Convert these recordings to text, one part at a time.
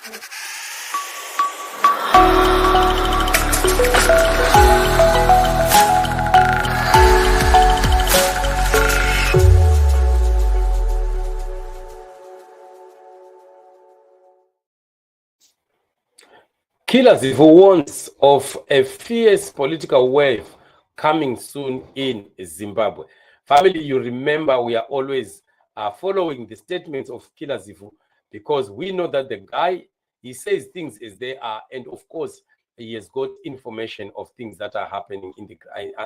Killer Zivhu warns of a fierce political wave coming soon in Zimbabwe. Family, you remember we are always following the statements of Killer Zivhu because we know that the guy, he says things as they are, and of course, he has got information of things that are happening in the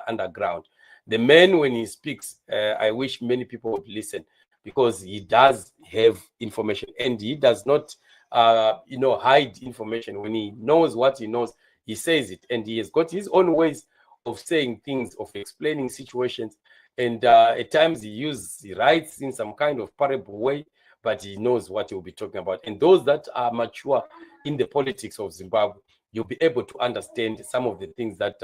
underground. The man, when he speaks, I wish many people would listen because he does have information and he does not hide information. When he knows what he knows, he says it, and he has got his own ways of saying things, of explaining situations, and at times he writes in some kind of parable way, but he knows what he'll be talking about. And those that are mature in the politics of Zimbabwe, you'll be able to understand some of the things that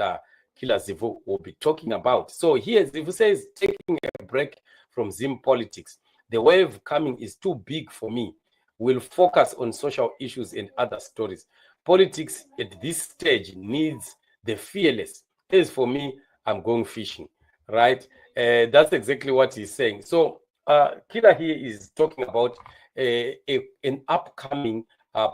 Killer Zivhu will be talking about. So here Zivhu says, taking a break from Zim politics, the wave coming is too big for me. Will focus on social issues and other stories. Politics at this stage needs the fearless. As for me, I'm going fishing, right? That's exactly what he's saying. So Killer here is talking about an upcoming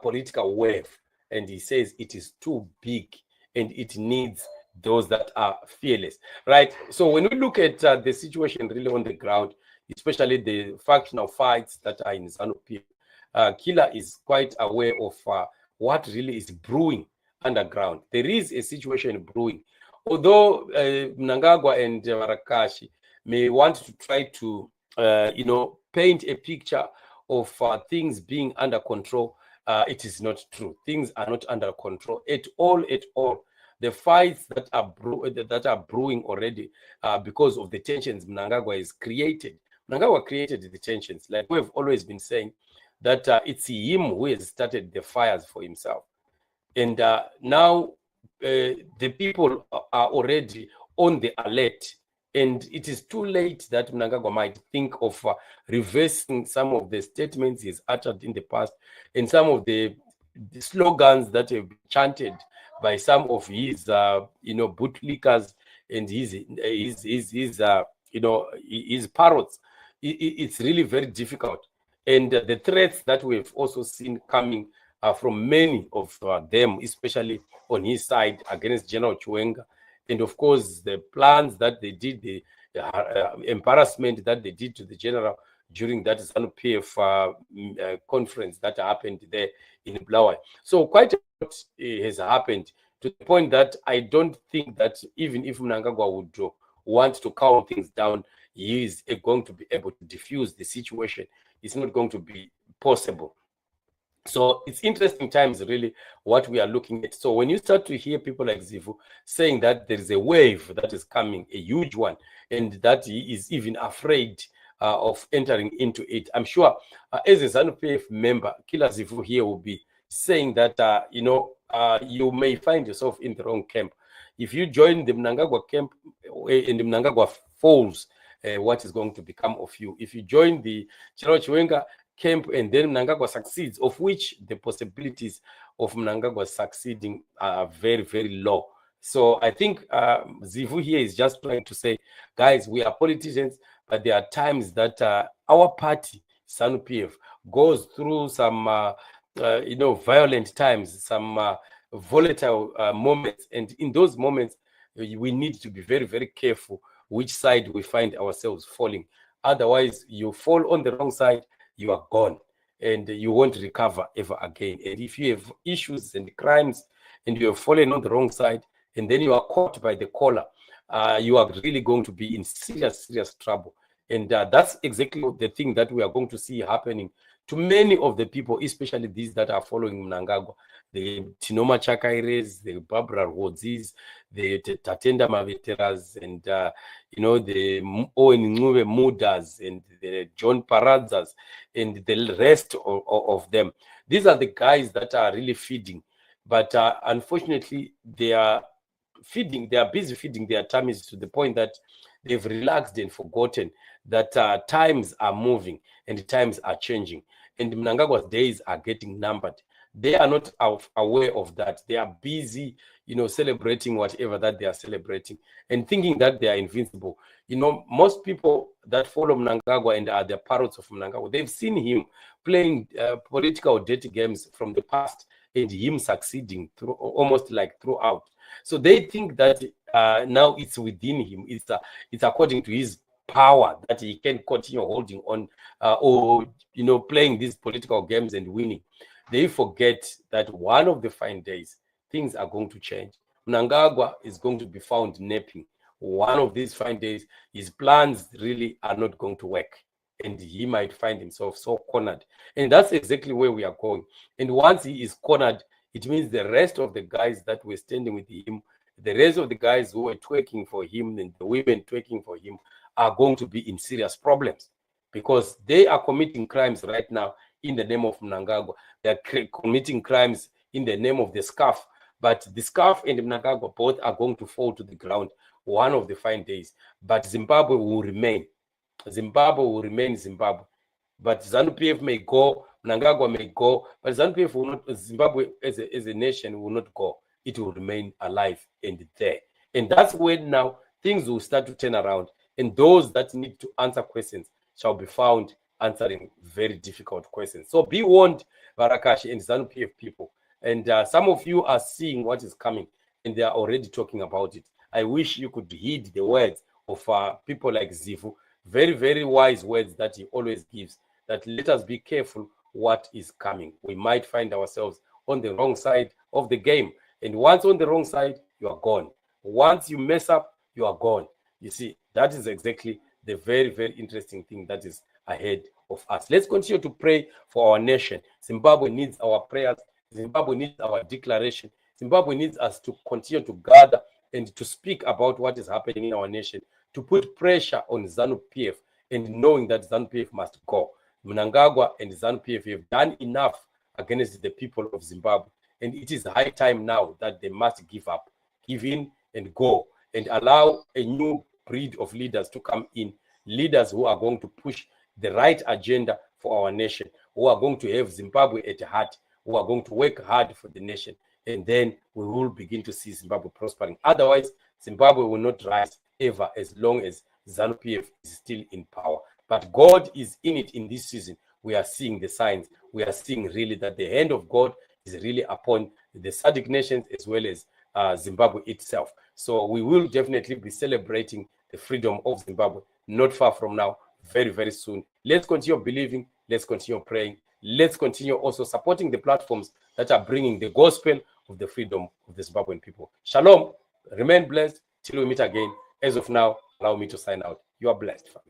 political wave, and he says it is too big and it needs those that are fearless, right? So when we look at the situation really on the ground, especially the factional fights that are in ZANU PF, Killer is quite aware of what really is brewing underground. There is a situation brewing. Although Mnangagwa and Marakashi may want to try to, paint a picture of things being under control, it is not true. Things are not under control at all, at all. The fights that are brewing already because of the tensions Mnangagwa has created. Mnangagwa created the tensions, like we have always been saying, that it's him who has started the fires for himself. And now the people are already on the alert, and it is too late that Mnangagwa might think of reversing some of the statements he's uttered in the past and some of the slogans that have been chanted by some of his bootlickers and his parrots. It's really very difficult. And the threats that we've also seen coming from many of them, especially on his side against General Chiwenga, and of course the plans that they did, the embarrassment that they did to the general during that ZANU PF conference that happened there in Bulawayo. So quite a lot has happened to the point that I don't think that even if Mnangagwa would want to calm things down, he is going to be able to diffuse the situation. It's not going to be possible. So it's interesting times, really, what we are looking at. So when you start to hear people like Zivhu saying that there is a wave that is coming, a huge one, and that he is even afraid of entering into it, I'm sure as a ZANU PF member, Killer Zivhu here will be saying that, you may find yourself in the wrong camp. If you join the Mnangagwa camp and the Mnangagwa falls, what is going to become of you? If you join the General Chiwenga camp and then Mnangagwa succeeds, of which the possibilities of Mnangagwa succeeding are very, very low. So I think Zivhu here is just trying to say, guys, we are politicians, but there are times that our party, ZANU PF, goes through some, violent times, some volatile moments. And in those moments, we need to be very, very careful which side we find ourselves falling. Otherwise, you fall on the wrong side, you are gone, and you won't recover ever again. And if you have issues and crimes, and you have fallen on the wrong side, and then you are caught by the collar, you are really going to be in serious, serious trouble. And that's exactly the thing that we are going to see happening to many of the people, especially these that are following Mnangagwa, the Tinoma Chakaires, the Barbara Rhodzis, the Tatenda Maveteras, and the Owen Ncube Mudas, and the John Paradzas, and the rest of them. These are the guys that are really feeding, but unfortunately, they are busy feeding their tummies to the point that they've relaxed and forgotten that times are moving and times are changing. and Mnangagwa's days are getting numbered. They are not aware of that. They are busy, celebrating whatever that they are celebrating and thinking that they are invincible. Most people that follow Mnangagwa and are the parrots of Mnangagwa, they've seen him playing political dirty games from the past and him succeeding through almost like throughout. So they think that now it's within him. It's according to his power that he can continue holding on or playing these political games and winning. They forget that one of the fine days things are going to change. Mnangagwa is going to be found napping. One of these fine days his plans really are not going to work and he might find himself so cornered. And that's exactly where we are going. And once he is cornered, it means the rest of the guys that were standing with him, the rest of the guys who were twerking for him and the women twerking for him are going to be in serious problems because they are committing crimes right now in the name of Mnangagwa. They are committing crimes in the name of the scarf. But the scarf and Mnangagwa both are going to fall to the ground one of the fine days. But Zimbabwe will remain. Zimbabwe will remain Zimbabwe. But ZANU PF may go, Mnangagwa may go, but ZANU PF will not, Zimbabwe as a nation will not go. It will remain alive and there. And that's when now things will start to turn around. And those that need to answer questions shall be found answering very difficult questions. So be warned, Barakashi and ZANU PF people. And some of you are seeing what is coming and they are already talking about it. I wish you could heed the words of people like Zivhu, very, very wise words that he always gives, that let us be careful what is coming. We might find ourselves on the wrong side of the game. And once on the wrong side, you are gone. Once you mess up, you are gone. You see, that is exactly the very, very interesting thing that is ahead of us. Let's continue to pray for our nation. Zimbabwe needs our prayers. Zimbabwe needs our declaration. Zimbabwe needs us to continue to gather and to speak about what is happening in our nation, to put pressure on ZANU PF and knowing that ZANU PF must go. Mnangagwa and ZANU PF have done enough against the people of Zimbabwe. And it is high time now that they must give up, give in and go and allow a new breed of leaders to come in, leaders who are going to push the right agenda for our nation, who are going to have Zimbabwe at heart, who are going to work hard for the nation. And then we will begin to see Zimbabwe prospering. Otherwise, Zimbabwe will not rise ever as long as ZANU PF is still in power. But God is in it in this season. We are seeing the signs. We are seeing really that the hand of God is really upon the SADC nations as well as Zimbabwe itself. So we will definitely be celebrating the freedom of Zimbabwe not far from now, very, very soon. Let's continue believing. Let's continue praying. Let's continue also supporting the platforms that are bringing the gospel of the freedom of the Zimbabwean people. Shalom. Remain blessed till we meet again. As of now, allow me to sign out. You are blessed, family.